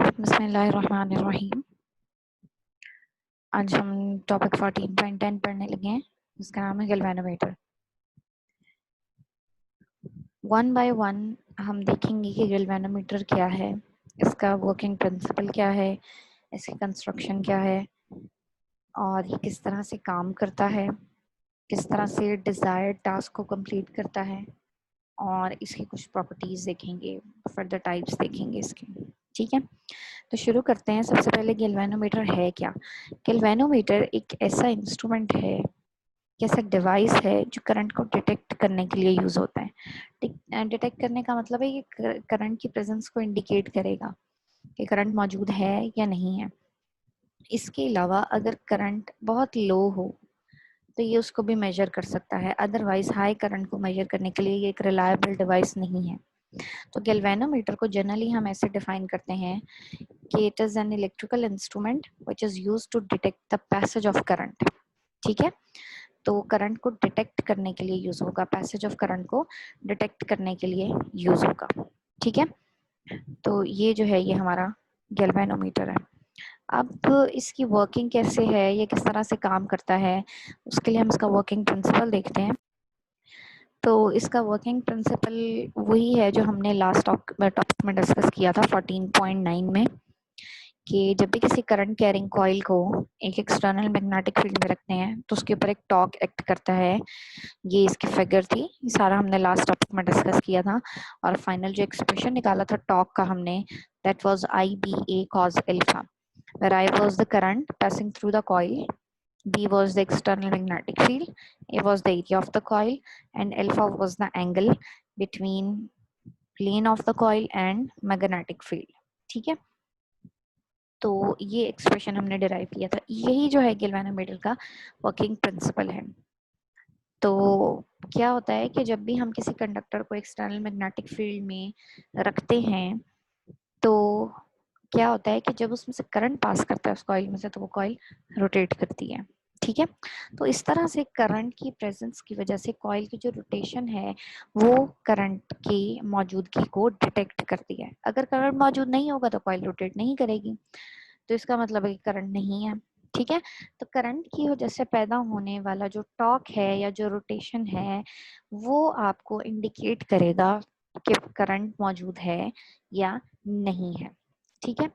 बिस्मिल्लाहिर्रहमानिर्रहीम। आज हम टॉपिक 14.10 पढ़ने लगे हैं, जिसका नाम है गैल्वेनोमीटर। वन बाय वन हम देखेंगे कि गैल्वेनोमीटर क्या है, इसका वर्किंग प्रिंसिपल क्या है, इसकी कंस्ट्रक्शन क्या है और ये किस तरह से काम करता है, किस तरह से डिज़ायर्ड टास्क को कंप्लीट करता है और इसकी कुछ प्रॉपर्टीज़ देखेंगे, फर्दर टाइप्स देखेंगे इसके। ठीक है, तो शुरू करते हैं। सबसे पहले गैल्वेनोमीटर है क्या? गैल्वेनोमीटर एक ऐसा इंस्ट्रूमेंट है, ऐसा डिवाइस है जो करंट को डिटेक्ट करने के लिए यूज होता है। डिटेक्ट करने का मतलब है कि करंट की प्रेजेंस को इंडिकेट करेगा कि करंट मौजूद है या नहीं है। इसके अलावा अगर करंट बहुत लो हो तो ये उसको भी मेजर कर सकता है, अदरवाइज हाई करंट को मेजर करने के लिए ये एक रिलायबल डिवाइस नहीं है। तो गैल्वेनोमीटर को जनरली हम ऐसे डिफाइन करते हैं कि it is an electrical instrument which is used to detect the passage of current. ठीक है, तो करंट को डिटेक्ट करने के लिए यूज होगा, पैसेज ऑफ करंट को डिटेक्ट करने के लिए यूज होगा। ठीक है, तो ये जो है ये हमारा गैल्वेनोमीटर है। अब इसकी वर्किंग कैसे है, ये किस तरह से काम करता है, उसके लिए हम इसका वर्किंग प्रिंसिपल देखते हैं। तो इसका वर्किंग प्रिंसिपल वही है जो हमने लास्ट टॉपिक में डिस्कस किया था 14.9 में, कि जब भी किसी करंट कैरिंग कॉइल को एक एक्सटर्नल मैग्नेटिक फील्ड में रखते हैं तो उसके ऊपर एक टॉर्क एक्ट करता है। ये इसकी फिगर थी, ये सारा हमने लास्ट टॉपिक में डिस्कस किया था। और फाइनल जो एक्सप्रेशन निकाला था टॉर्क का हमने, that was I B A cos alpha, where I was the current passing through the coil, B was the external magnetic field, A was the area of the coil, and alpha was the angle between plane of the coil and magnetic field. ठीक है, तो ये expression हमने derive किया था। यही जो है गैल्वेनोमीटर का वर्किंग प्रिंसिपल है। तो क्या होता है कि जब भी हम किसी कंडक्टर को एक्सटर्नल मैग्नेटिक फील्ड में रखते हैं तो क्या होता है कि जब उसमें से करंट पास करता है उस कॉइल में से तो वो कॉइल रोटेट करती है। ठीक है, तो इस तरह से करंट की प्रेजेंस की वजह से कॉइल की जो रोटेशन है वो करंट की मौजूदगी को डिटेक्ट करती है। अगर करंट मौजूद नहीं होगा तो कॉइल रोटेट नहीं करेगी, तो इसका मतलब है कि करंट नहीं है। ठीक है, तो करंट की वजह से पैदा होने वाला जो टॉर्क है या जो रोटेशन है वो आपको इंडिकेट करेगा कि करंट मौजूद है या नहीं है। ठीक है,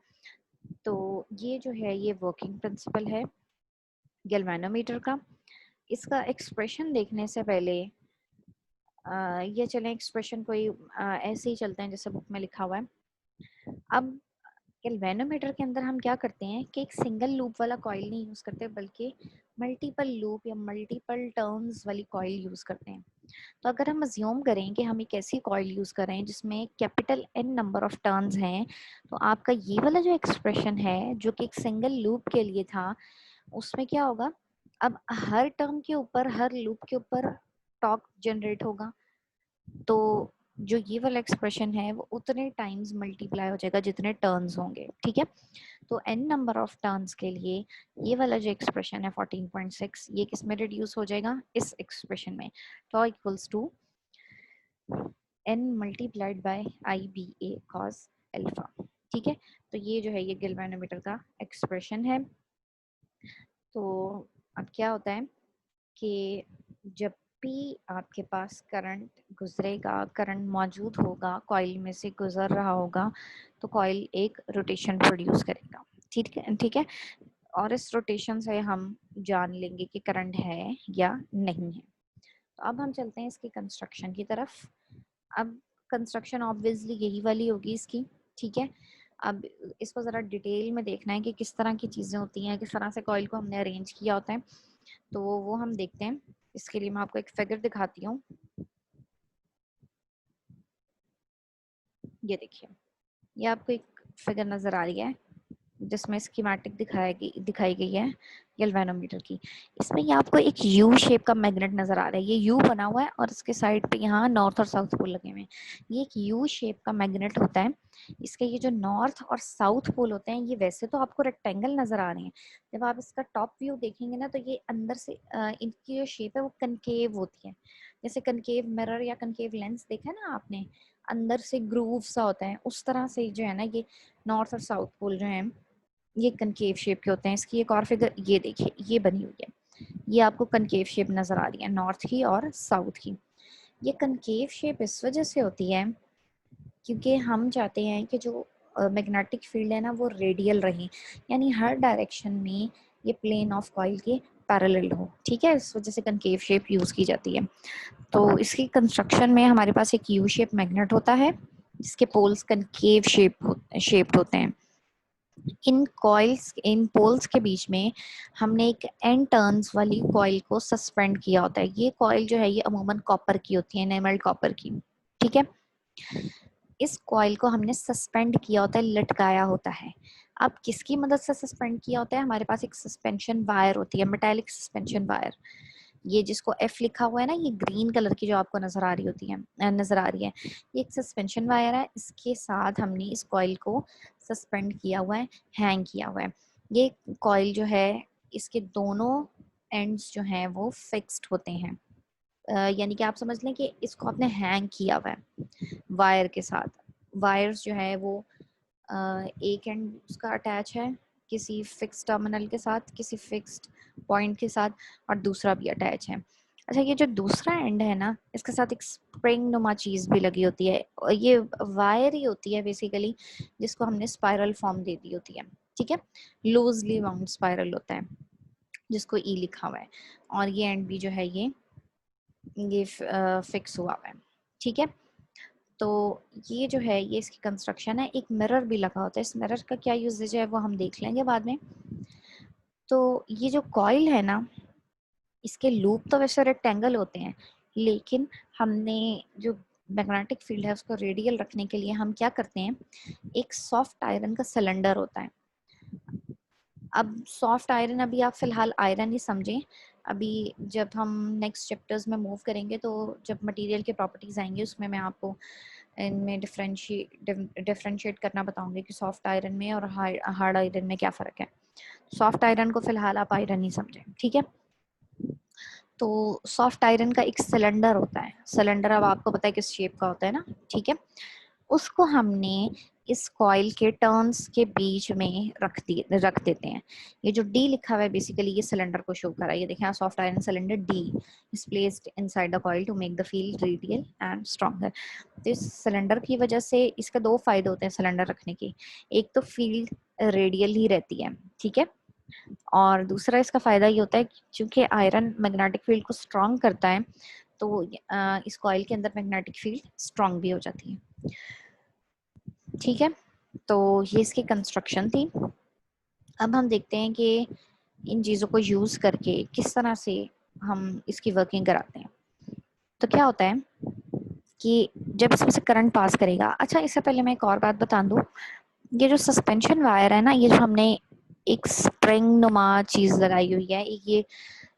तो ये जो है ये वर्किंग प्रिंसिपल है गैल्वेनोमीटर का। इसका एक्सप्रेशन देखने से पहले ये चलें एक्सप्रेशन कोई ऐसे ही चलते हैं जैसे बुक में लिखा हुआ है। अब गैल्वेनोमीटर के अंदर हम क्या करते हैं कि एक सिंगल लूप वाला कॉइल नहीं यूज करते बल्कि मल्टीपल लूप या मल्टीपल टर्न्स वाली कॉइल यूज करते हैं। तो अगर हम अज्यूम करें कि हम एक ऐसी कॉइल यूज कर रहे हैं जिसमें capital N number of turns हैं, तो आपका ये वाला जो एक्सप्रेशन है जो कि एक सिंगल लूप के लिए था उसमें क्या होगा, अब हर टर्न के ऊपर हर लूप के ऊपर टॉर्क जनरेट होगा। तो जो ये वाला एक्सप्रेशन है वो उतने टाइम्स मल्टीप्लाई हो जाएगा जितने टर्न्स होंगे। ठीक है, तो n नंबर ऑफ टर्न्स के लिए ये वाला जो एक्सप्रेशन है 14.6 ये किस में रिड्यूस हो जाएगा, इस एक्सप्रेशन में, tau equals to n multiplied by I B A cos alpha. ठीक है, तो ये जो है ये गैल्वेनोमीटर का एक्सप्रेशन है। तो अब क्या होता है कि जब भी आपके पास करंट गुजरेगा, करंट मौजूद होगा, कॉइल में से गुजर रहा होगा, तो कॉइल एक रोटेशन प्रोड्यूस करेगा। ठीक है, और इस रोटेशन से हम जान लेंगे कि करंट है या नहीं है। तो अब हम चलते हैं इसकी कंस्ट्रक्शन की तरफ। अब कंस्ट्रक्शन ऑब्वियसली यही वाली होगी इसकी। ठीक है, अब इसको ज़रा डिटेल में देखना है कि किस तरह की चीज़ें होती हैं, किस तरह से कॉइल को हमने अरेंज किया होता है, तो वो हम देखते हैं। इसके लिए मैं आपको एक फिगर दिखाती हूँ। ये देखिए, ये आपको एक फिगर नज़र आ रही है जिसमें स्कीमेटिक दिखाई गई है। गैल्वेनोमीटर की। इसमें ये आपको एक यू शेप का मैग्नेट नजर आ रहा है, ये यू बना हुआ है और इसके साइड पे यहाँ नॉर्थ और साउथ पोल लगे हुए हैं। ये एक यू शेप का मैग्नेट होता है। इसके ये जो नॉर्थ और साउथ पोल होते हैं ये वैसे तो आपको रेक्टेंगल नजर आ रहे हैं, जब आप इसका टॉप व्यू देखेंगे ना तो ये अंदर से इनकी जो शेप है वो कनकेव होती है। जैसे कनकेव मिरर या कनकेव लेंस देखा है ना आपने, अंदर से ग्रूव सा होता है, उस तरह से जो है ना ये नॉर्थ और साउथ पोल जो है ये कनकेव शेप के होते हैं। इसकी एक और फिगर ये देखिए, ये बनी हुई है, ये आपको कनकेव शेप नजर आ रही है नॉर्थ की और साउथ की। ये कनकेव शेप इस वजह से होती है क्योंकि हम चाहते हैं कि जो मैग्नेटिक फील्ड है ना वो रेडियल रहे, यानी हर डायरेक्शन में ये प्लेन ऑफ कॉइल के पैरेलल हो। ठीक है, इस वजह से कनकेव शेप यूज की जाती है। तो इसकी कंस्ट्रक्शन में हमारे पास एक यू शेप मैग्नेट होता है जिसके पोल्स कनकेव शेप्ड होते हैं। इन पोल्स के बीच में हमने एक एन टर्न्स वाली कॉइल को सस्पेंड किया होता है। ये कॉइल जो है ये अमूमन कॉपर की होती है, एनेमल्ड कॉपर की। ठीक है, इस कॉइल को हमने सस्पेंड किया होता है, लटकाया होता है। अब किसकी मदद से सस्पेंड किया होता है, हमारे पास एक सस्पेंशन वायर होती है, मेटालिक सस्पेंशन वायर। ये जिसको एफ लिखा हुआ है ना, ये ग्रीन कलर की जो आपको नजर आ रही होती है, नजर आ रही है, ये एक सस्पेंशन वायर है। इसके साथ हमने इस कॉइल को सस्पेंड किया हुआ है, हैंग किया हुआ है। ये कॉइल जो है इसके दोनों एंड्स जो हैं वो फिक्स्ड होते हैं, यानी कि आप समझ लें कि इसको आपने हैंग किया हुआ है वायर के साथ। वायर्स जो है वो एक एंड उसका अटैच है किसी फिक्स टर्मिनल के साथ, किसी फिक्स्ड पॉइंट के साथ, और दूसरा भी अटैच है। अच्छा, ये जो दूसरा एंड है ना इसके साथ एक स्प्रिंग नुमा चीज भी लगी होती है, और ये वायर ही होती है बेसिकली जिसको हमने स्पाइरल फॉर्म दे दी होती है। ठीक है, लूजली वाउंड स्पाइरल होता है जिसको ई लिखा हुआ है, और ये एंड भी जो है ये फिक्स हुआ हुआ है। ठीक है, तो ये जो है ये इसकी कंस्ट्रक्शन है। एक मिरर भी लगा होता है, इस मिरर का क्या यूजेज है वो हम देख लेंगे बाद में। तो ये जो कॉइल है ना इसके लूप तो वैसे रेक्टेंगल होते हैं, लेकिन हमने जो मैग्नेटिक फील्ड है उसको रेडियल रखने के लिए हम क्या करते हैं, एक सॉफ्ट आयरन का सिलेंडर होता है। अब सॉफ्ट आयरन अभी आप फिलहाल आयरन ही समझें, अभी जब हम नेक्स्ट चैप्टर्स में मूव करेंगे तो जब मटेरियल के प्रॉपर्टीज आएंगे उसमें मैं आपको इनमें डिफरेंशिएट करना बताऊंगी कि सॉफ्ट आयरन में और हार्ड आयरन में क्या फ़र्क है। सॉफ्ट आयरन को फिलहाल आप आयरन ही समझें, ठीक है। तो सॉफ्ट आयरन का एक सिलेंडर होता है, सिलेंडर अब आपको पता है किस शेप का होता है ना, ठीक है। उसको हमने इस कॉइल के टर्न्स के बीच में रख देते हैं। ये जो डी लिखा हुआ है बेसिकली ये सिलेंडर को शो कर रहा है। ये देखें, soft iron cylinder D is placed inside the coil to make the field radial and stronger. तो इस सिलेंडर की वजह से इसके दो फायदे होते हैं सिलेंडर रखने के। एक तो फील्ड रेडियल ही रहती है, ठीक है, और दूसरा इसका फायदा ये होता है क्योंकि आयरन मैग्नेटिक फील्ड को स्ट्रॉन्ग करता है तो इस कॉइल के अंदर मैग्नेटिक फील्ड स्ट्रॉन्ग भी हो जाती है। ठीक है, तो ये इसकी कंस्ट्रक्शन थी। अब हम देखते हैं कि इन चीज़ों को यूज़ करके किस तरह से हम इसकी वर्किंग कराते हैं। तो क्या होता है कि जब इसमें से करंट पास करेगा, अच्छा इससे पहले मैं एक और बात बता दूं, ये जो सस्पेंशन वायर है ना, ये जो हमने एक स्प्रिंग नुमा चीज़ लगाई हुई है, ये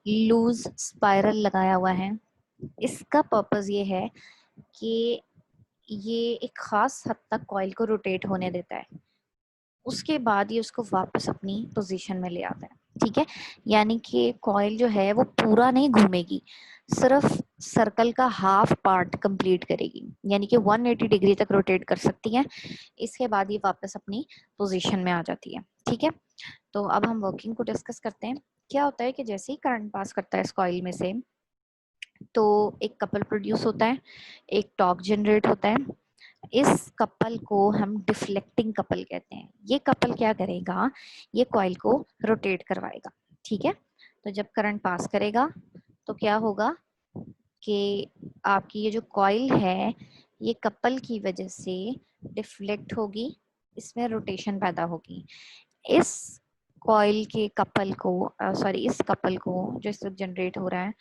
लूज स्पाइरल लगाया हुआ है, इसका पर्पस ये है कि ये एक खास हद तक कॉइल को रोटेट होने देता है, उसके बाद ये उसको वापस अपनी पोजीशन में ले आता है। ठीक है, यानी कि कॉइल जो है वो पूरा नहीं घूमेगी, सिर्फ सर्कल का हाफ पार्ट कंप्लीट करेगी, यानी कि 180 डिग्री तक रोटेट कर सकती है। इसके बाद ये वापस अपनी पोजीशन में आ जाती है। ठीक है, तो अब हम वर्किंग को डिस्कस करते हैं। क्या होता है कि जैसे ही करंट पास करता है इस कॉइल में से तो एक कपल प्रोड्यूस होता है, एक टॉर्क जनरेट होता है। इस कपल को हम डिफ्लेक्टिंग कपल कहते हैं। ये कपल क्या करेगा, ये कॉइल को रोटेट करवाएगा। ठीक है, तो जब करंट पास करेगा तो क्या होगा कि आपकी ये जो कॉइल है ये कपल की वजह से डिफ्लेक्ट होगी, इसमें रोटेशन पैदा होगी। इस कॉइल के कपल को इस कपल को जो इस जनरेट हो रहा है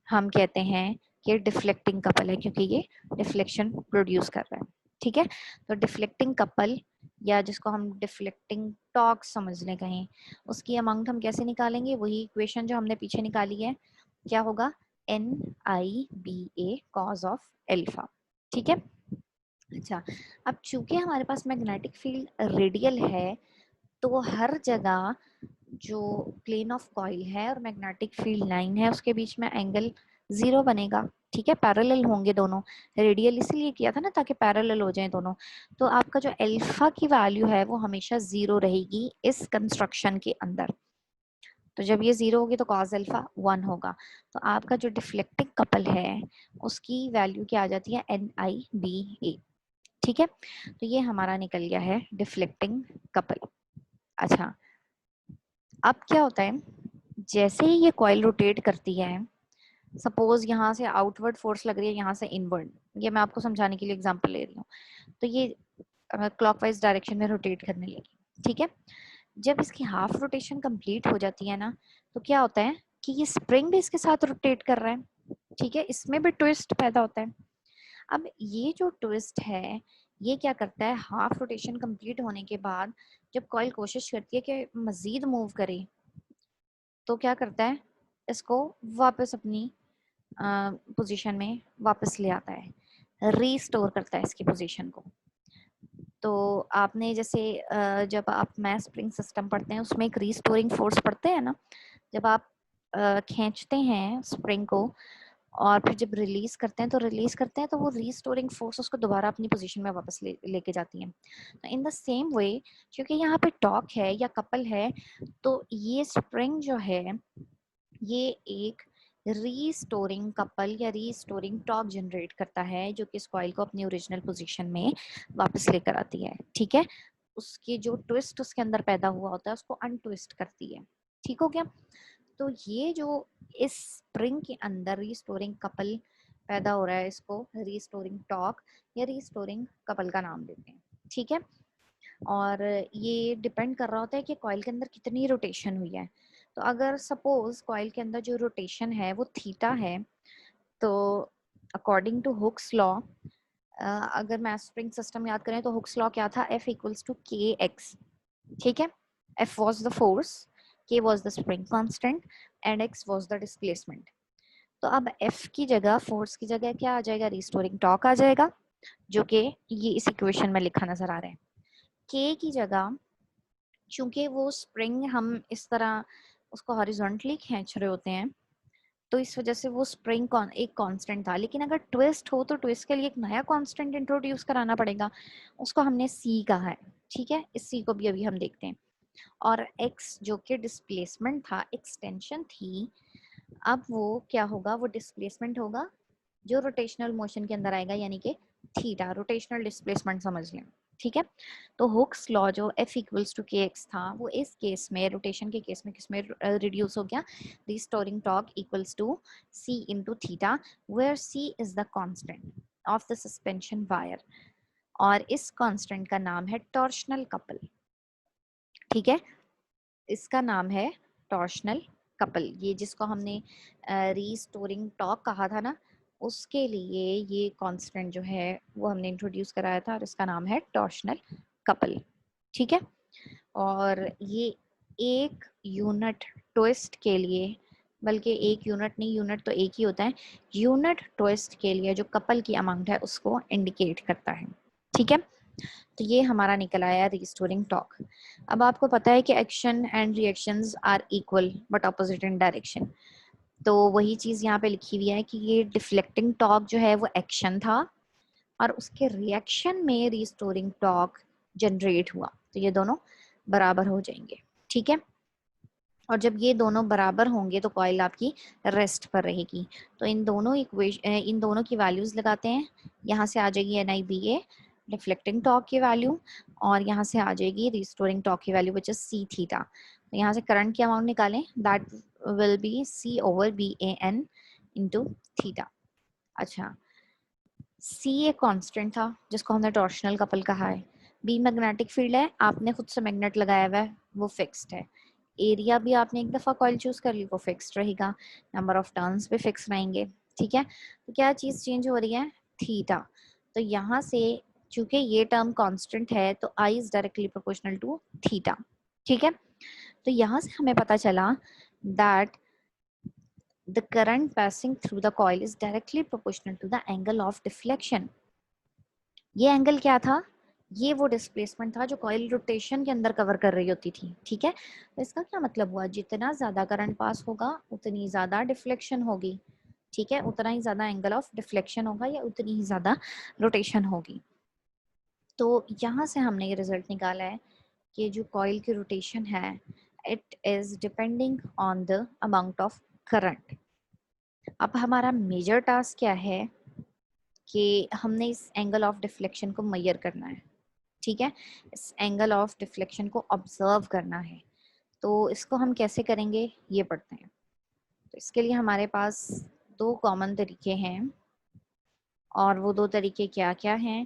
हम कहते हैं कि डिफ्लेक्टिंग कपल है, क्योंकि ये डिफ्लेक्शन प्रोड्यूस कर रहा है। ठीक है, तो डिफ्लेक्टिंग कपल या जिसको हम डिफ्लेक्टिंग टॉर्क समझ लें कहीं, उसकी अमाउंट हम कैसे निकालेंगे? वही इक्वेशन जो हमने पीछे निकाली है, क्या होगा? NIBA cos of alpha. ठीक है। अच्छा, अब चूंकि हमारे पास मैग्नेटिक फील्ड रेडियल है, तो हर जगह जो प्लेन ऑफ कॉइल है और मैग्नेटिक फील्ड लाइन है उसके बीच में एंगल 0 बनेगा। ठीक है, पैरेलल होंगे दोनों। रेडियल इसलिए किया था ना ताकि पैरेलल हो जाएं दोनों। तो आपका जो अल्फा की वैल्यू है वो हमेशा 0 रहेगी इस कंस्ट्रक्शन के अंदर। तो जब ये 0 होगी तो cos अल्फा 1 होगा। तो आपका जो डिफ्लेक्टिंग कपल है उसकी वैल्यू क्या आ जाती है? NIBA। ठीक है, तो ये हमारा निकल गया है डिफ्लेक्टिंग कपल। अच्छा, अब क्या होता है, जैसे ही ये कॉइल रोटेट करती है, सपोज यहाँ से आउटवर्ड फोर्स लग रही है, यहाँ से इनवर्ड, ये मैं आपको समझाने के लिए एग्जांपल ले रही हूँ। तो ये क्लॉकवाइज डायरेक्शन में रोटेट करने लगी। ठीक है, जब इसकी हाफ रोटेशन कंप्लीट हो जाती है ना, तो क्या होता है कि ये स्प्रिंग भी इसके साथ रोटेट कर रहा है। ठीक है, इसमें भी ट्विस्ट पैदा होता है। अब ये जो ट्विस्ट है, ये क्या करता है, हाफ रोटेशन कंप्लीट होने के बाद जब कॉइल कोशिश करती है कि मजीद मूव करे, तो क्या करता है, इसको वापस अपनी पोजीशन में वापस ले आता है, रीस्टोर करता है इसकी पोजीशन को। तो आपने जैसे जब आप मैथ स्प्रिंग सिस्टम पढ़ते हैं उसमें एक रीस्टोरिंग फोर्स पढ़ते हैं ना, जब आप खींचते हैं स्प्रिंग को और फिर जब रिलीज करते हैं, तो वो रीस्टोरिंग फोर्स उसको दोबारा अपनी पोजीशन में वापस लेके जाती है। तो इन द सेम वे, क्योंकि यहाँ पे टॉर्क है या कपल है, तो ये स्प्रिंग जो है ये एक रीस्टोरिंग कपल या रीस्टोरिंग टॉर्क जनरेट करता है, जो कि इस कॉइल को अपनी ओरिजिनल पोजीशन में वापस लेकर आती है। ठीक है, उसके जो ट्विस्ट उसके अंदर पैदा हुआ होता है उसको अनट्विस्ट करती है। ठीक हो गया। तो ये जो इस स्प्रिंग के अंदर रीस्टोरिंग कपल पैदा हो रहा है, इसको रीस्टोरिंग टॉर्क या रीस्टोरिंग कपल का नाम देते हैं। ठीक है, और ये डिपेंड कर रहा होता है कि कॉइल के अंदर कितनी रोटेशन हुई है। तो अगर सपोज कॉइल के अंदर जो रोटेशन है वो थीटा है, तो अकॉर्डिंग टू हुक्स लॉ, अगर मैथ स्प्रिंग सिस्टम याद करें तो हुक्स लॉ क्या था? F इक्वल्स टू के एक्स। ठीक है, F was the force, K was the spring constant and X was the displacement. तो अब F की जगह, फोर्स की जगह क्या आ जाएगा? रिस्टोरिंग टॉर्क आ जाएगा, जो कि ये इस इक्वेशन में लिखा नजर आ रहा है। K की जगह, चूंकि वो स्प्रिंग हम इस तरह उसको हॉरिजॉन्टली खींच रहे होते हैं, तो इस वजह से वो स्प्रिंग एक कांस्टेंट था। लेकिन अगर ट्विस्ट हो तो ट्विस्ट के लिए एक नया कांस्टेंट इंट्रोड्यूस कराना पड़ेगा, उसको हमने सी कहा है। ठीक है, इस सी को भी अभी हम देखते हैं। और एक्स जो कि डिस्प्लेसमेंट था, एक्सटेंशन थी, अब वो क्या होगा? वो डिस्प्लेसमेंट होगा जो रोटेशनल मोशन के अंदर आएगा, यानी कि थीटा, रोटेशनल डिस्प्लेसमेंट समझ लें। ठीक है, तो हुक्स लॉ जो F इक्वल्स टू के एक्स था, वो इस केस में, रोटेशन के केस में, किसमें रिड्यूस हो गया? Restoring torque equals to C into theta, where C is the constant of the suspension wire, और इस कांस्टेंट का नाम है टॉर्शनल कपल। ठीक है, इसका नाम है टॉर्शनल कपल। ये जिसको हमने रीस्टोरिंग टॉर्क कहा था ना, उसके लिए ये कांस्टेंट जो है वो हमने इंट्रोड्यूस कराया था, और इसका नाम है टॉर्शनल कपल। ठीक है, और ये एक यूनिट ट्विस्ट के लिए, बल्कि एक यूनिट नहीं, यूनिट तो एक ही होता है, यूनिट ट्विस्ट के लिए जो कपल की अमाउंट है उसको इंडिकेट करता है। ठीक है, तो ये हमारा निकल आया रिस्टोरिंग टॉर्क। अब आपको पता है कि action and reactions are equal but opposite in direction. तो वही चीज यहाँ पे लिखी हुई है कि ये डिफ्लेक्टिंग टॉर्क जो है वो एक्शन था, और उसके रिएक्शन में रिस्टोरिंग टॉर्क जनरेट हुआ, तो ये दोनों बराबर हो जाएंगे। ठीक है, और जब ये दोनों बराबर होंगे तो कॉइल आपकी रेस्ट पर रहेगी। तो इन दोनों की वैल्यूज लगाते हैं। यहाँ से आ जाएगी NIBA, डिफ्लेक्टिंग टॉर्क की वैल्यू, और यहाँ से आ जाएगी रिस्टोरिंग टॉर्क की value which is C theta. तो यहाँ से करंट की अमाउंट निकालें, that will be C over BAN into theta. अच्छा, C एक कांस्टेंट था जिसको हमने टॉर्शनल कपल कहा है। B मैग्नेटिक फील्ड है, आपने खुद से मैग्नेट लगाया हुआ है, वो फिक्स्ड है। एरिया भी आपने एक दफा कॉइल चूज कर ली, वो फिक्स्ड रहेगा। नंबर ऑफ टर्न्स भी फिक्स रहेंगे। ठीक है, तो क्या चीज चेंज हो रही है? थीटा। तो यहाँ से चूंकि ये टर्म कांस्टेंट है तो I is directly proportional to theta. ठीक है, तो यहाँ से हमें पता चला that the current passing through the coil is directly proportional to the angle of deflection. ये एंगल क्या था? ये वो डिस्प्लेसमेंट था जो कॉइल रोटेशन के अंदर कवर कर रही होती थी। ठीक है, तो इसका क्या मतलब हुआ, जितना ज्यादा करंट पास होगा उतनी ज्यादा डिफ्लेक्शन होगी। ठीक है, उतना ही ज्यादा एंगल ऑफ डिफ्लेक्शन होगा या उतनी ही ज्यादा रोटेशन होगी। तो यहाँ से हमने ये रिजल्ट निकाला है कि जो कॉइल की रोटेशन है it is depending on the amount of current. अब हमारा मेजर टास्क क्या है कि हमने इस एंगल ऑफ डिफ्लेक्शन को मेजर करना है। ठीक है, इस एंगल ऑफ डिफ्लेक्शन को ऑब्जर्व करना है। तो इसको हम कैसे करेंगे ये पढ़ते हैं। तो इसके लिए हमारे पास दो कॉमन तरीके हैं, और वो दो तरीके क्या क्या हैं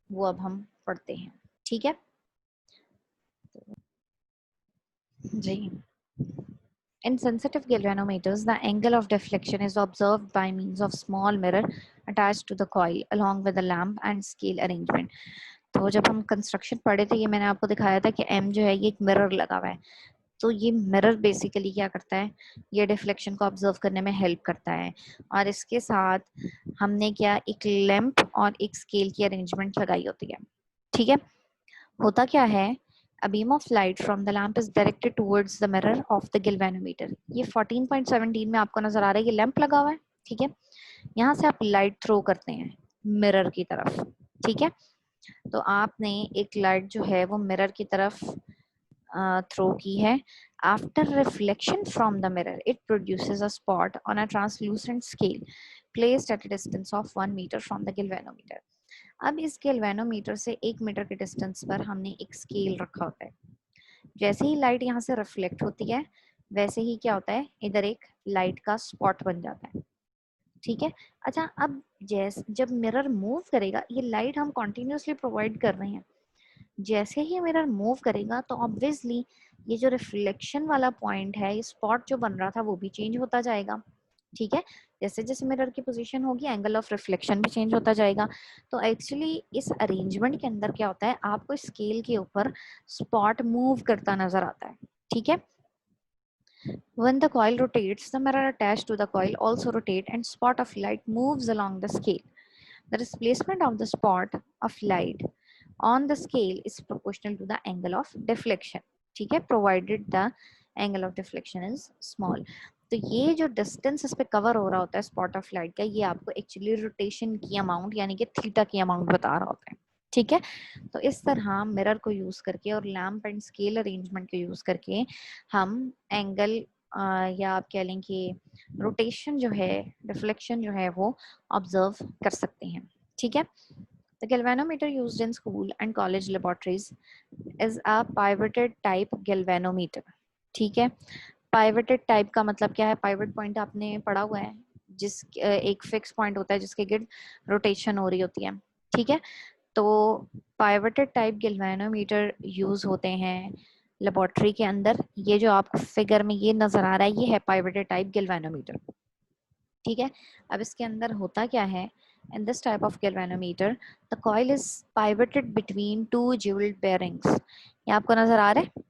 वो अब हम पढ़ते हैं। ठीक है जी। In sensitive galvanometers, the angle of deflection is observed by means of small mirror attached to the coil along with the lamp and scale arrangement. तो जब हम कंस्ट्रक्शन पढ़े थे, ये मैंने आपको दिखाया था कि M जो है ये एक मिरर लगा हुआ है। तो ये मिरर बेसिकली क्या करता है, ये डिफ्लेक्शन को ऑब्जर्व करने में हेल्प करता है। और इसके साथ हमने क्या, एक लैंप और एक स्केल की अरेंजमेंट लगाई होती है। ठीक है, होता क्या है, a beam of light from the lamp is directed towards the mirror of the galvanometer। ये 14.17 में आपको नजर आ रहा है, ये लैंप लगा हुआ है। ठीक है, यहाँ से आप लाइट थ्रो करते हैं मिरर की तरफ। ठीक है, तो आपने एक लाइट जो है वो मिरर की तरफ थ्रो की है। After reflection from the mirror it produces a spot on a translucent scale placed at a distance of 1 metre from the galvanometer. अब इस गैल्वेनोमीटर से 1 मीटर के डिस्टेंस पर हमने एक स्केल रखा होता है। जैसे ही लाइट यहाँ से रिफ्लेक्ट होती है वैसे ही क्या होता है, इधर एक लाइट का स्पॉट बन जाता है। ठीक है, अच्छा अब जैसे जब मिरर मूव करेगा, ये लाइट हम कॉन्टिन्यूसली प्रोवाइड कर रहे हैं, जैसे ही मिरर मूव करेगा तो ऑब्वियसली ये जो रिफ्लेक्शन वाला पॉइंट है, ये स्पॉट जो बन रहा था वो भी चेंज होता जाएगा। ठीक है, जैसे जैसे मिरर की पोजीशन होगी एंगल ऑफ रिफ्लेक्शन भी चेंज होता जाएगा। तो एक्चुअली इस अरेंजमेंट के अंदर क्या होता है, आपको स्केल के ऊपर स्पॉट मूव करता नजर आता है। ठीक है, when the coil rotates the mirror attached to the coil also rotate and spot of light moves along the scale. The displacement of the spot of light on the scale is proportional to the angle of deflection. ठीक है, provided the angle of deflection is small. तो ये जो distance इस पे cover हो रहा होता है स्पॉट ऑफ लाइट का, ये आपको एक्चुअली रोटेशन की अमाउंट यानी कि थीटा की अमाउंट बता रहा होता है। ठीक है, तो इस तरह मिरर को यूज करके और लैंप एंड स्केल अरेंजमेंट को यूज करके हम एंगल या आप कह लें कि रोटेशन जो है, डिफ्लेक्शन जो है वो ऑब्जर्व कर सकते हैं। ठीक है, the galvanometer used in school and college laboratories is a pivoted type galvanometer. ठीक है, पाइवटेड टाइप का मतलब क्या है, पाइवट पॉइंट आपने पढ़ा हुआ है, जिस एक फिक्स पॉइंट होता है जिसके गिर्द रोटेशन हो रही होती है। ठीक है, तो पाइवटेड टाइप गैल्वेनोमीटर यूज होते हैं लेबोरेटरी के अंदर। ये जो आपको फिगर में ये नजर आ रहा है ये है पाइवटेड टाइप गैल्वेनोमीटर। ठीक है, अब इसके अंदर होता क्या है, in this type of galvanometer the coil is pivoted between two jewelled bearings. ये आपको नजर आ रहा है,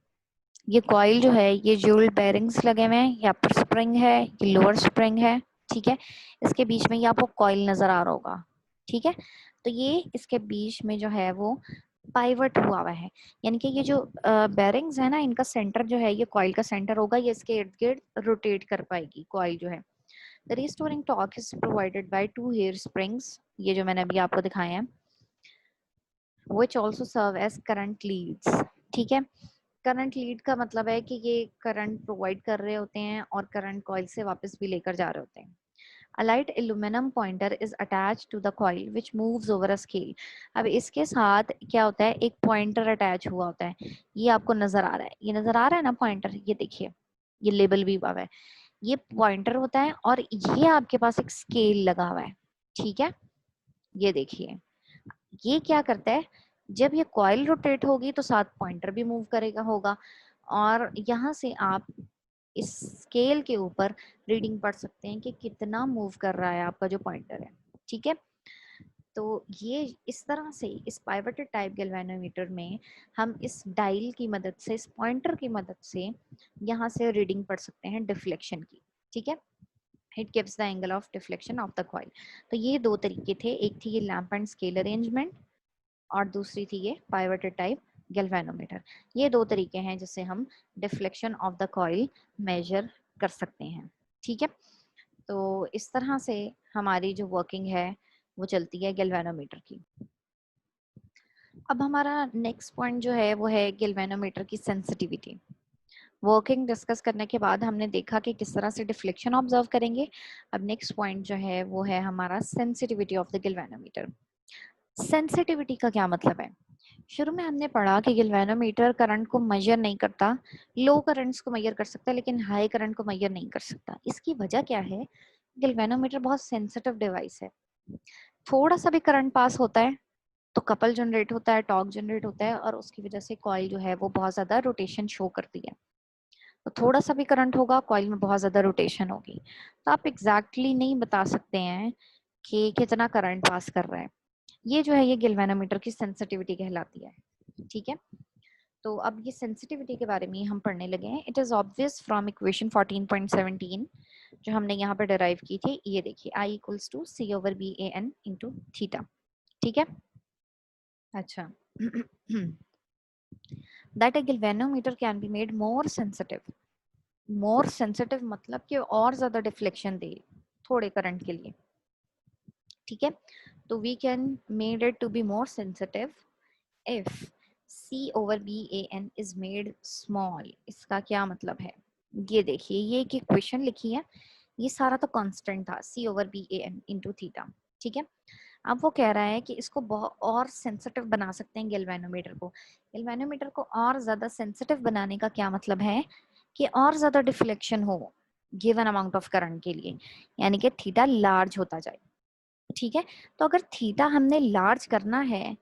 ये कॉइल जो है ये ज्यूल्ड बेयरिंग्स लगे हुए हैं, यहाँ पर स्प्रिंग है, ये लोअर स्प्रिंग है। ठीक है, इसके बीच में ये आपको कॉइल नजर आ रहा होगा। ठीक है, तो ये इसके बीच में जो है वो पाइवट हुआ हुआ है, यानी कि ये जो बेयरिंग्स है ना, इनका सेंटर जो है ये कॉइल का सेंटर होगा, ये इसके इर्द गिर्द रोटेट कर पाएगी कॉइल जो है। The restoring torque is provided by two hair springs, ये जो मैंने अभी आपको दिखाए हैं, which also serve as current leads। ठीक है, करंट लीड का मतलब है कि ये करंट प्रोवाइड कर रहे होते हैं और करंट कॉइल से वापस भी लेकर जा रहे होते हैं। A light aluminum pointer is attached to the coil which moves over a scale। अब इसके साथ क्या होता है, एक पॉइंटर अटैच हुआ होता है, ये आपको नजर आ रहा है, ये नजर आ रहा है ना पॉइंटर, ये देखिए ये लेबल भी हुआ है, ये पॉइंटर होता है और ये आपके पास एक स्केल लगा हुआ है। ठीक है, ये देखिए ये क्या करता है, जब ये कॉइल रोटेट होगी तो साथ पॉइंटर भी मूव करेगा होगा, और यहाँ से आप इस स्केल के ऊपर रीडिंग पढ़ सकते हैं कि कितना मूव कर रहा है आपका जो पॉइंटर है। ठीक है, तो ये इस तरह से इस पाइवटेड टाइप गैल्वेनोमीटर में हम इस डायल की मदद से, इस पॉइंटर की मदद से यहाँ से रीडिंग पढ़ सकते हैं डिफ्लेक्शन की। ठीक है, it gives the angle of deflection of the coil. तो ये दो तरीके थे, एक थी ये लैंप एंड स्केल अरेंजमेंट और दूसरी थी ये पाइवटेड टाइप गैल्वेनोमीटर। ये दो तरीके हैं जिससे हम deflection of the coil measure कर सकते हैं। ठीक है, तो इस तरह से हमारी जो वर्किंग है वो चलती है गैल्वेनोमीटर की। अब हमारा नेक्स्ट पॉइंट जो है वो है गैल्वेनोमीटर की सेंसिटिविटी। वर्किंग डिस्कस करने के बाद हमने देखा कि किस तरह से डिफ्लेक्शन ऑब्जर्व करेंगे। अब नेक्स्ट पॉइंट जो है वो है हमारा sensitivity of the galvanometer. Sensitivity का क्या मतलब है? शुरू में हमने पढ़ा कि गैल्वेनोमीटर करंट को मेजर नहीं करता, लो करंट्स को मेजर कर सकता है लेकिन हाई करंट को मेजर नहीं कर सकता। इसकी वजह क्या है? गैल्वेनोमीटर बहुत सेंसिटिव डिवाइस है। थोड़ा सा भी करंट पास होता है तो कपल जनरेट होता है, टॉर्क जनरेट होता है और उसकी वजह से कॉइल जो है वो बहुत ज्यादा रोटेशन शो करती है। तो थोड़ा सा भी करंट होगा, कॉइल में बहुत ज्यादा रोटेशन होगी। तो आप एग्जैक्टली नहीं बता सकते हैं कि कितना करंट पास कर रहा है। ये जो है ये गैल्वेनोमीटर की सेंसिटिविटी कहलाती है। ठीक है, तो अब ये सेंसिटिविटी के बारे में हम पढ़ने लगे हैं। It is obvious from equation 14.17 जो हमने यहाँ पे डिराइव की थी। ये देखिए, I equals to C over B A N into theta. ठीक है, अच्छा that a galvanometer can be made more sensitive. More sensitive मतलब कि और ज्यादा डिफ्लेक्शन दे थोड़े करंट के लिए। ठीक है, तो we can made it to be more sensitive if C over BAN is made small। इसका क्या मतलब है? ये देखिए, ये एक इक्वेशन लिखी है, ये सारा तो कांस्टेंट था C over BAN into theta. ठीक है, अब वो कह रहा है कि इसको बहुत और सेंसिटिव बना सकते हैं गैल्वेनोमीटर को। गैल्वेनोमीटर को और ज्यादा सेंसिटिव बनाने का क्या मतलब है? कि और ज्यादा डिफ्लेक्शन हो गिवन अमाउंट ऑफ करंट के लिए, यानी कि थीटा लार्ज होता जाए। ठीक है, तो अगर थीटा हमने लार्ज करना है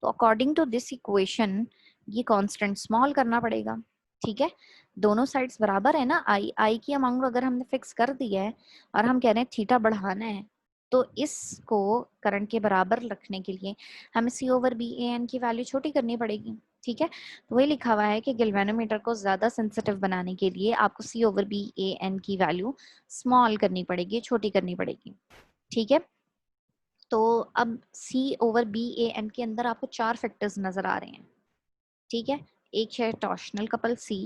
तो अकॉर्डिंग टू दिस इक्वेशन ये कांस्टेंट स्मॉल करना पड़ेगा। ठीक है, दोनों साइड्स बराबर है ना, आई की अमाउंट अगर हमने फिक्स कर दी है और हम कह रहे हैं थीटा बढ़ाना है, तो इसको करंट के बराबर रखने के लिए हमें सी ओवर बी ए एन की वैल्यू छोटी करनी पड़ेगी। ठीक है, तो वही लिखा हुआ है कि गैल्वेनोमीटर को ज्यादा सेंसिटिव बनाने के लिए आपको सी ओवर बी ए एन की वैल्यू स्मॉल करनी पड़ेगी, छोटी करनी पड़ेगी। ठीक है, तो अब C over B A N के अंदर आपको चार फैक्टर्स नजर आ रहे हैं। ठीक है, एक है torsional couple C,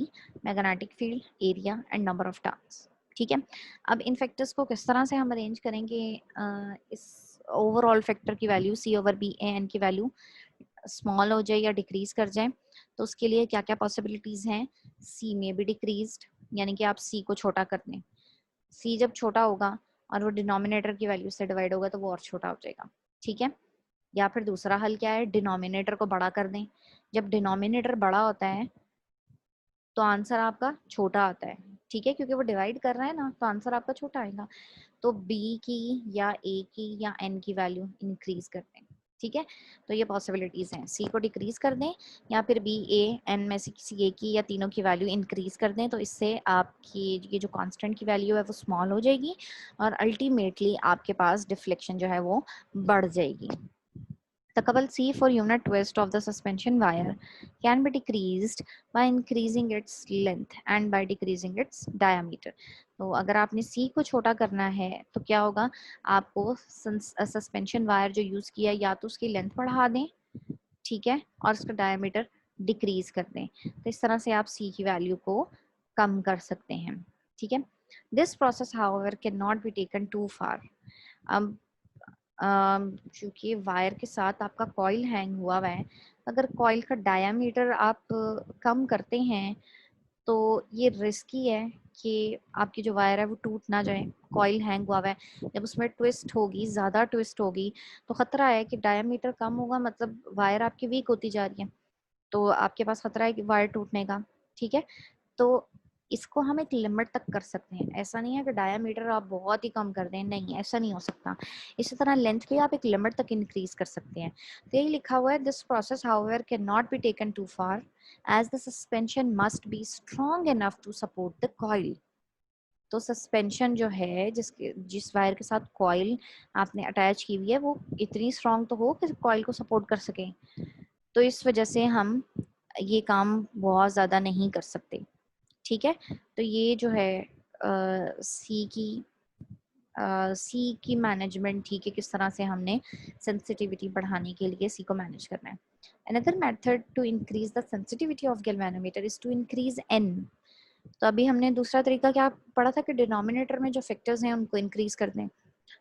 magnetic field, area and number of turns. ठीक है, अब इन फैक्टर्स को किस तरह से हम अरेंज करेंगे? इस ओवरऑल फैक्टर की value C over B A N की वैल्यू स्मॉल हो जाए या डिक्रीज कर जाए, तो उसके लिए क्या क्या पॉसिबिलिटीज हैं? C में भी डिक्रीज्ड, यानी कि आप C को छोटा कर दें। C जब छोटा होगा और वो डिनोमिनेटर की वैल्यू से डिवाइड होगा तो वो और छोटा हो जाएगा। ठीक है, या फिर दूसरा हल क्या है? डिनोमिनेटर को बड़ा कर दें। जब डिनोमिनेटर बड़ा होता है तो आंसर आपका छोटा आता है। ठीक है, क्योंकि वो डिवाइड कर रहा है ना, तो आंसर आपका छोटा आएगा। तो B की या A की या N की वैल्यू इंक्रीज कर दें। ठीक है, तो ये पॉसिबिलिटीज हैं, C को डिक्रीज कर दें या फिर B A N में से किसी एक की या तीनों की वैल्यू इंक्रीज कर दें, तो इससे आपकी ये जो कांस्टेंट की वैल्यू है वो स्मॉल हो जाएगी और अल्टीमेटली आपके पास डिफ्लेक्शन जो है वो बढ़ जाएगी। The couple C for unit twist of the suspension wire can be decreased by increasing its length and by decreasing its diameter। तो अगर आपने C को छोटा करना है तो क्या होगा? आपको सस्पेंशन वायर जो यूज किया या तो उसकी लेंथ बढ़ा दें, ठीक है, और उसका डायमीटर डिक्रीज कर दें। तो इस तरह से आप C की वैल्यू को कम कर सकते हैं। ठीक है, this process however can not be taken too far. अब क्योंकि वायर के साथ आपका कॉइल हैंग हुआ है, अगर कॉइल का डायामीटर आप कम करते हैं तो ये रिस्की है कि आपकी जो वायर है वो टूट ना जाए। कॉइल हैंग हुआ है, जब उसमें ट्विस्ट होगी, ज़्यादा ट्विस्ट होगी, तो खतरा है कि डायामीटर कम होगा, मतलब वायर आपकी वीक होती जा रही है, तो आपके पास खतरा है कि वायर टूटने का। ठीक है, तो इसको हम एक लिमिट तक कर सकते हैं। ऐसा नहीं है कि डायामीटर आप बहुत ही कम कर दें, नहीं, ऐसा नहीं हो सकता। इसी तरह लेंथ भी आप एक लिमिट तक इंक्रीज कर सकते हैं। तो यही लिखा हुआ है, this process however can not be taken too far as the suspension must be strong enough to support the coil. तो सस्पेंशन जो है जिस वायर के साथ कॉइल आपने अटैच की हुई है वो इतनी स्ट्रांग तो हो कि कॉइल को सपोर्ट कर सके। तो इस वजह से हम ये काम बहुत ज़्यादा नहीं कर सकते। ठीक है, तो ये जो है सी की मैनेजमेंट, ठीक है, किस तरह से हमने सेंसिटिविटी बढ़ाने के लिए सी को मैनेज करना है। Another method to increase the sensitivity of galvanometer is to increase N. तो अभी हमने दूसरा तरीका क्या पढ़ा था कि डिनोमिनेटर में जो फैक्टर्स हैं उनको इंक्रीज कर दें।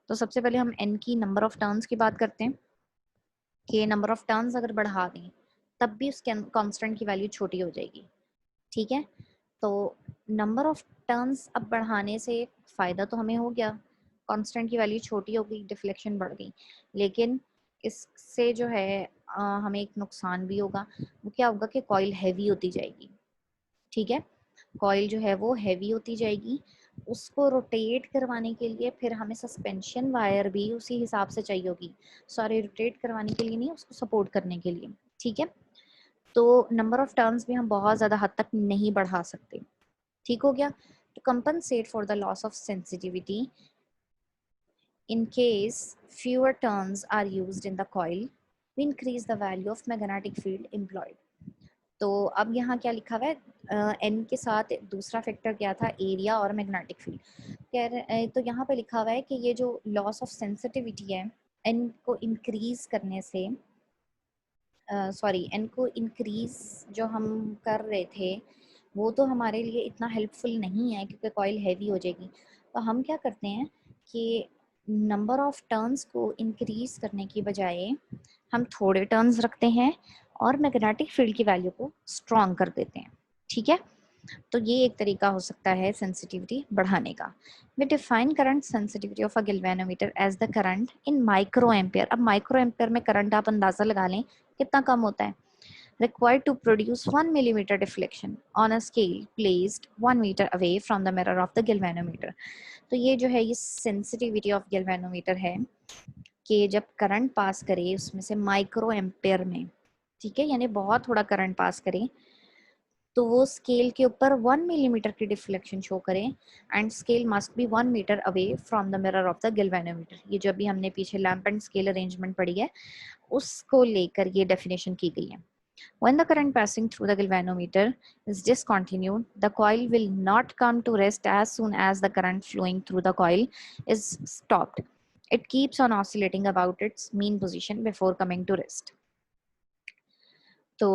तो सबसे पहले हम एन की नंबर ऑफ टर्न्स की बात करते हैं कि नंबर ऑफ टर्न्स अगर बढ़ा दें तब भी उस कांस्टेंट की वैल्यू छोटी हो जाएगी। ठीक है, तो नंबर ऑफ टर्न्स अब बढ़ाने से फ़ायदा तो हमें हो गया, कांस्टेंट की वैल्यू छोटी हो गई, डिफ्लेक्शन बढ़ गई, लेकिन इससे जो है हमें एक नुकसान भी होगा। वो क्या होगा कि कॉइल हैवी होती जाएगी। ठीक है, कॉइल जो है वो हैवी होती जाएगी, उसको रोटेट करवाने के लिए फिर हमें सस्पेंशन वायर भी उसी हिसाब से चाहिए होगी। सॉरी, रोटेट करवाने के लिए नहीं, उसको सपोर्ट करने के लिए। ठीक है, तो नंबर ऑफ टर्न्स भी हम बहुत ज़्यादा हद तक नहीं बढ़ा सकते। ठीक हो गया। To compensate for the loss of sensitivity in case fewer turns are used in the coil, we increase the value of magnetic field employed. तो अब यहाँ क्या लिखा हुआ है, एन के साथ दूसरा फैक्टर क्या था, एरिया और मैग्नेटिक फील्ड। तो यहाँ पे लिखा हुआ है कि ये जो लॉस ऑफ सेंसिटिविटी है, एन को इंक्रीज करने से, एन को इंक्रीज जो हम कर रहे थे वो तो हमारे लिए इतना हेल्पफुल नहीं है क्योंकि कॉइल हैवी हो जाएगी। तो हम क्या करते हैं कि नंबर ऑफ टर्न्स को इंक्रीज करने की बजाय हम थोड़े टर्न्स रखते हैं और मैग्नेटिक फील्ड की वैल्यू को स्ट्रॉन्ग कर देते हैं। ठीक है, तो ये एक तरीका हो सकता है सेंसिटिविटी बढ़ाने का। We define current sensitivity of a galvanometer as the current in micro ampere. अब माइक्रो एम्पेयर में करंट आप अंदाजा लगा लें कितना कम होता है। required to produce 1 millimeter deflection on a scale placed 1 meter away from the mirror of the galvanometer। तो ये जो है ये सेंसिटिविटी ऑफ गैल्वेनोमीटर है कि जब करंट पास करे उसमें से माइक्रो एम्पेयर में, ठीक है, यानी बहुत थोड़ा करंट पास करे, तो वो स्केल के ऊपर 1 मिलीमीटर की डिफ्लेक्शन शो करें and scale must be 1 metre away from the mirror of the galvanometer. ये जो अभी हमने पीछे लैंप एंड स्केल अरेंजमेंट पढ़ी है उसको लेकर ये डेफिनेशन की गई है। When the current passing through the galvanometer is discontinued, the coil will not come to rest as soon as the current flowing through the coil is stopped. It keeps on oscillating about its mean position before coming to rest. तो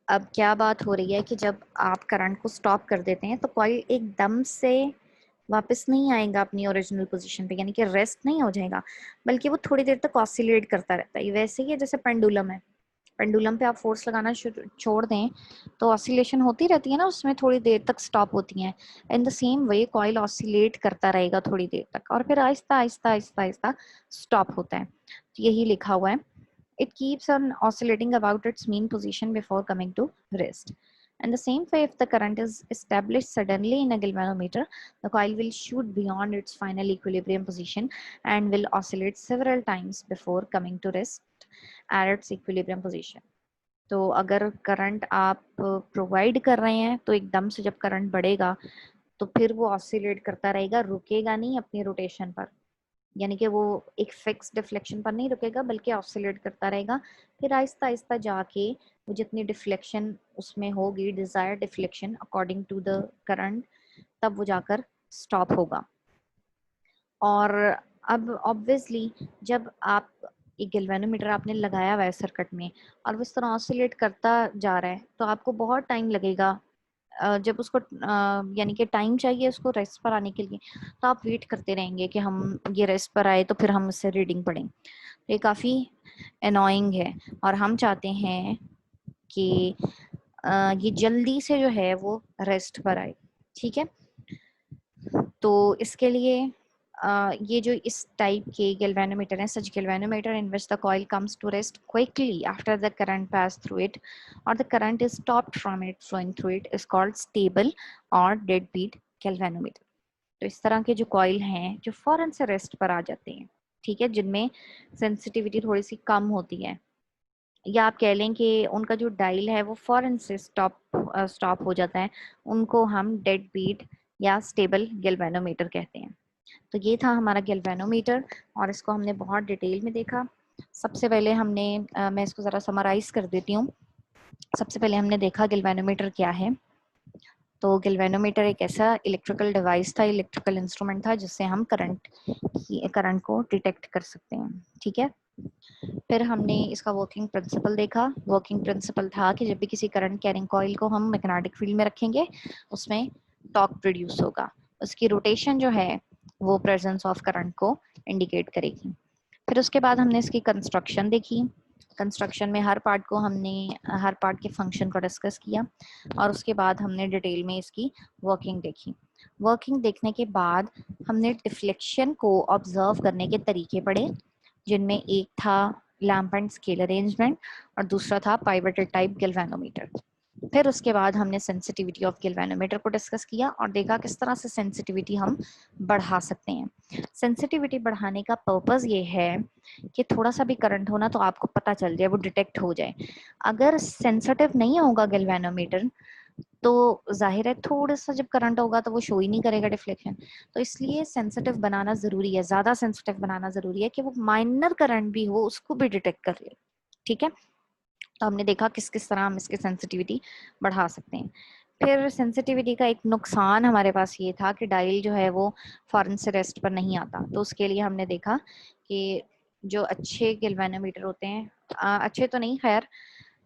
अब क्या बात हो रही है कि जब आप करंट को स्टॉप कर देते हैं तो कॉइल एकदम से वापस नहीं आएगा अपनी ओरिजिनल पोजीशन पे, यानी कि रेस्ट नहीं हो जाएगा, बल्कि वो थोड़ी देर तक ऑसिलेट करता रहता है। वैसे ही है जैसे पेंडुलम है, पेंडुलम पे आप फोर्स लगाना छोड़ दें तो ऑसिलेशन होती रहती है ना, उसमें थोड़ी देर तक स्टॉप होती हैं। In the same way coil oscillate करता रहेगा थोड़ी देर तक और फिर आहिस्ता आहिस्ता आहिस्ता आहिस्ता स्टॉप होता है। तो यही लिखा हुआ है, it keeps on oscillating about its mean position before coming to rest. And the same way, if the current is established suddenly in a galvanometer, the coil will shoot beyond its final equilibrium position and will oscillate several times before coming to rest at its equilibrium position. तो अगर current आप provide कर रहे हैं तो एकदम से जब करंट बढ़ेगा तो फिर वो ऑसिलेट करता रहेगा, रुकेगा नहीं अपनी रोटेशन पर, यानी कि वो एक फिक्स डिफ्लेक्शन पर नहीं रुकेगा बल्कि ऑसिलेट करता रहेगा। फिर आहिस्ता आहिस्ता जाके वो जितनी डिफ्लेक्शन उसमें होगी, desired deflection according to the current, तब वो जाकर स्टॉप होगा। और अब ऑब्वियसली जब आप एक गैल्वेनोमीटर आपने लगाया हुआ है सर्किट में और वो इस तरह ऑसिलेट करता जा रहा है तो आपको बहुत टाइम लगेगा। जब उसको यानी कि टाइम चाहिए उसको रेस्ट पर आने के लिए, तो आप वेट करते रहेंगे कि हम ये रेस्ट पर आए तो फिर हम उससे रीडिंग पढ़ें। तो ये काफ़ी एनॉइंग है और हम चाहते हैं कि ये जल्दी से जो है वो रेस्ट पर आए। ठीक है, तो इसके लिए ये जो इस टाइप के गैल्वेनोमीटर हैं, such galvanometer in which the coil comes to rest quickly after the current pass through it और the current is stopped from it flowing through it is called stable और डेड बीट गैल्वेनोमीटर। तो इस तरह के जो coil हैं जो फौरन से रेस्ट पर आ जाते हैं, ठीक है, जिनमें सेंसिटिविटी थोड़ी सी कम होती है, या आप कह लें कि उनका जो डायल है वो फौरन से स्टॉप हो जाता है, उनको हम डेड बीट या स्टेबल गैल्वेनोमीटर कहते हैं। तो ये था हमारा गैल्वेनोमीटर और इसको हमने बहुत डिटेल में देखा। सबसे पहले हमने मैं इसको ज़रा समराइज कर देती हूँ। सबसे पहले हमने देखा गैल्वेनोमीटर क्या है। तो गैल्वेनोमीटर एक ऐसा इलेक्ट्रिकल डिवाइस था, इलेक्ट्रिकल इंस्ट्रूमेंट था जिससे हम करंट को डिटेक्ट कर सकते हैं। ठीक है। फिर हमने इसका वर्किंग प्रिंसिपल देखा। वर्किंग प्रिंसिपल था कि जब भी किसी करंट कैरिंग कॉइल को हम मैग्नेटिक फील्ड में रखेंगे उसमें टॉर्क प्रोड्यूस होगा। उसकी रोटेशन जो है वो प्रेजेंस ऑफ करंट को इंडिकेट करेगी। फिर उसके बाद हमने इसकी कंस्ट्रक्शन देखी। कंस्ट्रक्शन में हर पार्ट के फंक्शन को डिस्कस किया और उसके बाद हमने डिटेल में इसकी वर्किंग देखी। वर्किंग देखने के बाद हमने डिफ्लेक्शन को ऑब्जर्व करने के तरीके पढ़े, जिनमें एक था लैम्प एंड स्केल अरेंजमेंट और दूसरा था पाइवटेड टाइप गैल्वेनोमीटर। फिर उसके बाद हमने सेंसिटिविटी ऑफ गैल्वेनोमीटर को डिस्कस किया और देखा किस तरह से सेंसिटिविटी हम बढ़ा सकते हैं। सेंसिटिविटी बढ़ाने का पर्पस ये है कि थोड़ा सा भी करंट होना तो आपको पता चल जाए, वो डिटेक्ट हो जाए। अगर सेंसिटिव नहीं होगा गैल्वेनोमीटर तो जाहिर है थोड़ा सा जब करंट होगा तो वो शो ही नहीं करेगा डिफ्लेक्शन। तो इसलिए सेंसिटिव बनाना जरूरी है, ज्यादा सेंसिटिव बनाना जरूरी है कि वो माइनर करंट भी हो उसको भी डिटेक्ट कर ले। ठीक है। तो हमने देखा किस किस तरह हम इसकी सेंसिटिविटी बढ़ा सकते हैं। फिर सेंसिटिविटी का एक नुकसान हमारे पास ये था कि डायल जो है वो फौरन से रेस्ट पर नहीं आता। तो उसके लिए हमने देखा कि जो अच्छे गैल्वेनोमीटर होते हैं, अच्छे तो नहीं खैर,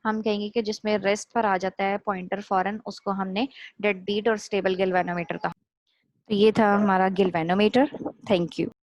हम कहेंगे कि जिसमें रेस्ट पर आ जाता है पॉइंटर फौरन, उसको हमने डेड बीट और स्टेबल गैल्वेनोमीटर कहा। तो ये था हमारा गैल्वेनोमीटर। Thank you.